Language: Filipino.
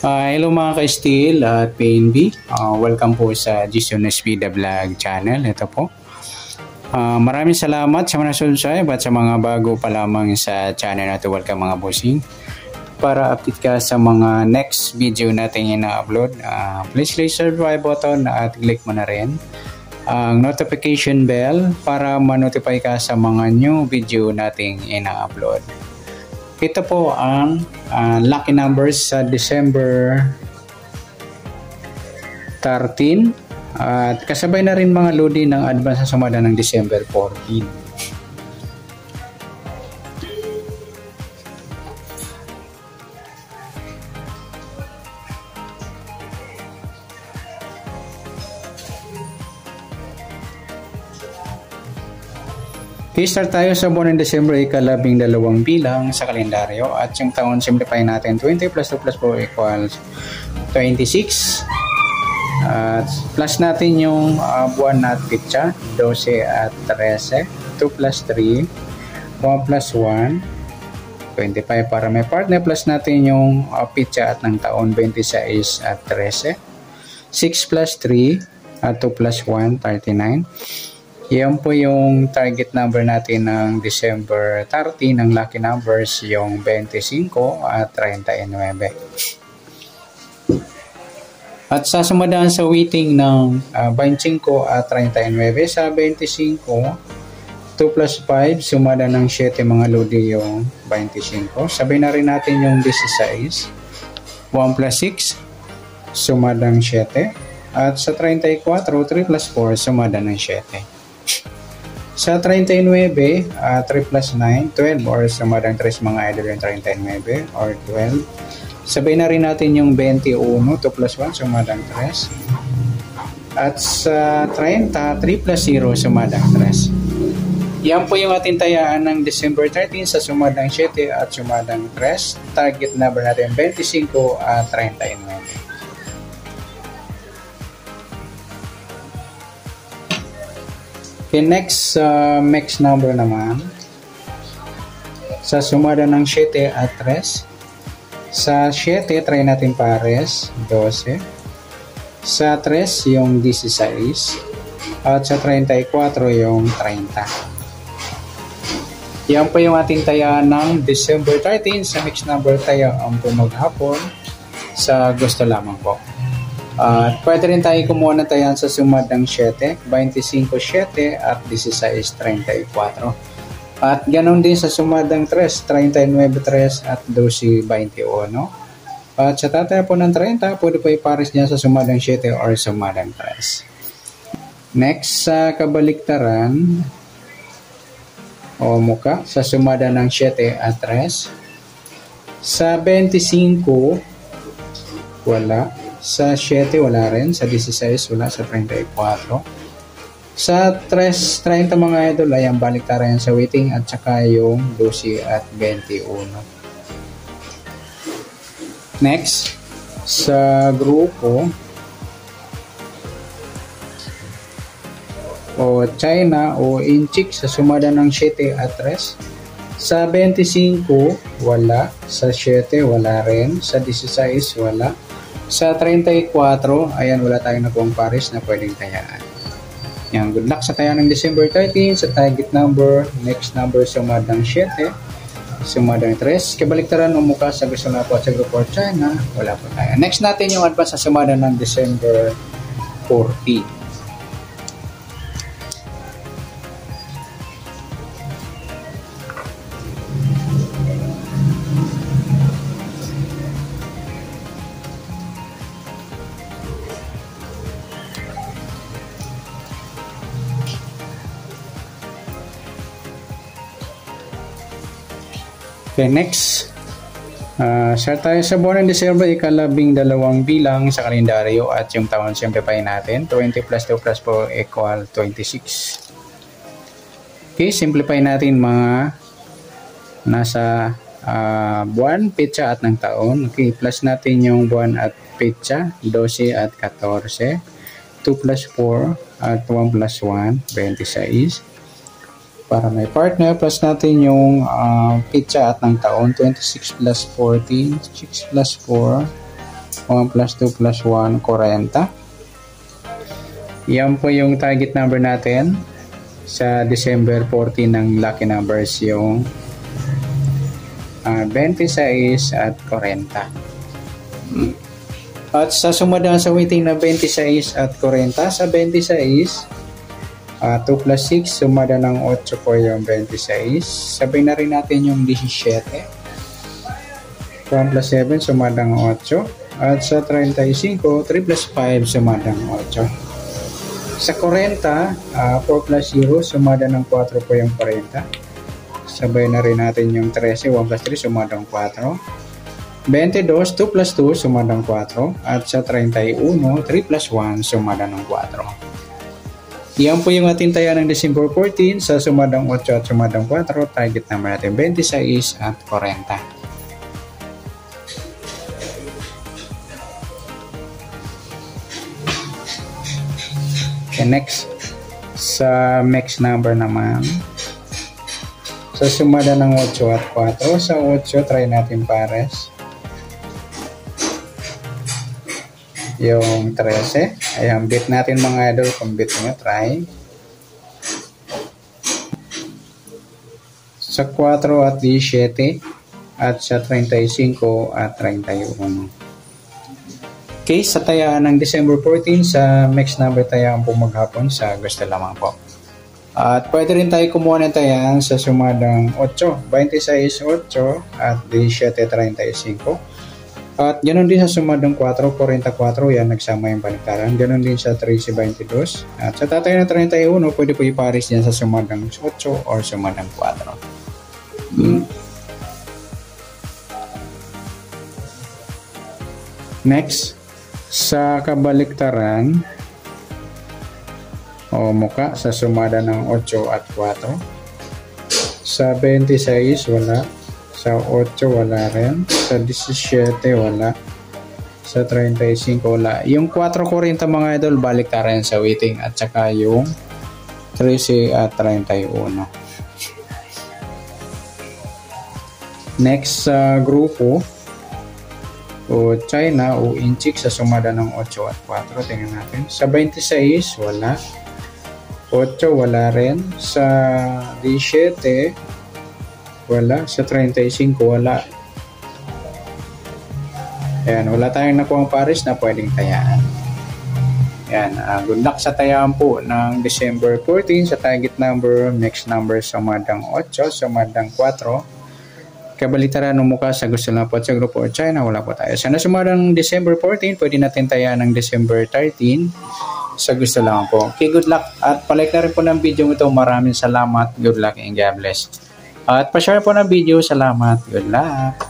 Hello mga ka-steel at PNB. Welcome po sa Jason Espida Vlog channel. Ito po. Maraming salamat sa mga subscribe at sa mga bago pa lamang sa channel na ito. Welcome mga bossing. Para update ka sa mga next video natin ina-upload, please click subscribe button at click mo na rin ang notification bell para ma-notify ka sa mga new video nating ina-upload. Ito po ang lucky numbers sa December 13 at kasabay na rin mga loading ng advance sa sumada ng December 14. I-start tayo sa buwan ng December, ika-12 bilang sa kalendaryo at yung taon simplify natin 20 plus 2 plus 4 equals 26 at plus natin yung buwan at pitsa 12 at 13, 2 plus 3, 1 plus 1 25 para may partner, plus natin yung pitsa at ng taon 26 at 13, 6 plus 3 at 2 plus 1 39. Yan po yung target number natin ng December 30 ng lucky numbers, yung 25 at 39. At sasamadaan sa weighting ng 25 at 39. Sa 25, 2 plus 5, sumada ng 7 mga lodi yung 25. Sabay na rin natin yung 16, 1 plus 6, sumada ng 7. At sa 34, 3 plus 4, sumada ng 7. Sa 39, 3 plus 9, 12 or sumadang 3 mga idol yung 39 or 12. Sabay na rin natin yung 21, 2 plus 1, sumadang 3. At sa 30, 3 plus 0, sumadang 3. Yan po yung ating tayaan ng December 13 sa sumadang 7 at sumadang 3. Target number natin 25 at 39. Okay, next number naman sa sumada ng 7 at 3. Sa 7 try natin pares 12, sa 3 yung 16 at sa 34 yung 30. Yan po yung ating taya ng December 13 sa mixed number tayo ang maghapon sa gusto lamang po. Pwede rin tayo kumuha na tayo sa sumadang 7, 25, 7 at 16, 34. At ganoon din sa sumadang 3, 39, 3 at 12, 21. At sa tataya po ng 30, pwede po ipares niya sa sumadang 7 or sumadang 3. Next, sa kabaliktaran o muka, sa sumada ng 7 at 3. Sa 25, wala. Sa 7 wala rin, sa 16 wala, sa 34. Sa 30 mga idol ay ang baliktaran sa weighting at saka yung 12 at 21. Next, sa grupo o China o Inchik sa sumada ng 7 at 3. Sa 25 wala, sa 7 wala rin, sa 16 wala. Sa 34, ayan, wala tayong nakuha pares na pwedeng tayaan. Yan, good luck sa tayaan ng December 13 sa target number. Next number, sumadang 7, sumadang 3. Kabaliktaran ng mukha sa gusto na po at sa group or China, wala po tayo. Next natin yung advance sa sumadang ng December 14. Okay, next. Start tayo sa buwan ng December, ika-12 bilang sa kalendaryo at yung taon simplify natin. 20 plus 2 plus 4 equal 26. Okay, simplify natin mga nasa buwan, pitsa at ng taon. Okay, plus natin yung buwan at pitsa, 12 at 14. 2 plus 4 at 1 plus 1, 26. para may partner, plus natin yung pizza at ng taon, 26 plus 14, 6 plus 4, 1 plus 2 plus 1, 40. Yan po yung target number natin sa December 14 ng lucky numbers, yung 26 at 40. At sa sumadaan sa waiting na 26 at 40, sa 26, 2 plus 6, sumada ng 8 po yung 26. Sabihin na rin natin yung 17. 1 plus 7, sumadang 8. At sa 35, 3 plus 5, sumadang 8. Sa 40, 4 plus 0, sumada ng 4 po yung 40. Sabay na rin natin yung 13, 1 plus 3, sumadang 4. 22, 2 plus 2, sumadang 4. At sa 31, 3 plus 1, sumadang ng 4. Yan po yung ating taya ng December 14 sa sumadang 8 at sumadang 4. Target naman natin 26 at 40. Okay, next, sa next number naman, sa sumada ng 8 at 4, sa 8, try natin pares. Yung 13, ayan, bit natin mga idol, kung bit nyo, try. Sa 4 at 17, at sa 35 at 31. Okay, sa tayaan ng December 14, sa next number tayaan po maghapon sa gusto lamang po. At pwede rin tayo kumuha ng tayaan sa sumadang 8, 26, 8 at 17, 35. At ganoon din sa sumadang 4, 44, yan nagsama yung baliktaran. Ganoon din sa 13, 22. At sa tatay ng 31, pwede po iparis yan sa sumadang 8 or sumadang 4. Next, sa kabaliktaran o muka sa sumada ng 8 at 4. Sa 26 wala, sa 8 wala rin, sa 17 wala, sa 35 wala. Yung 4.40 mga idol, baliktaran sa waiting, at saka yung 13 at 31. Next sa grupo o China o Inchik sa sumada ng 8 at 4. Tingnan natin. Sa 26 wala, 8 wala rin, sa 17 wala, sa 35 wala. Ayan, wala tayong nakuha pares na pwedeng tayaan. Ayan, good luck sa tayaan po ng December 14 sa target number, next number sumadang 8, sumadang 4. Kabalitaran ng muka sa gusto lang po sa grupo o China, wala po tayo. Sana sumadang December 14, pwede natin tayaan ng December 13 sa gusto lang po. Okay, good luck. At palike na rin po ng video ito. Maraming salamat. Good luck and God bless. At pa-share po ng video. Salamat. Good luck.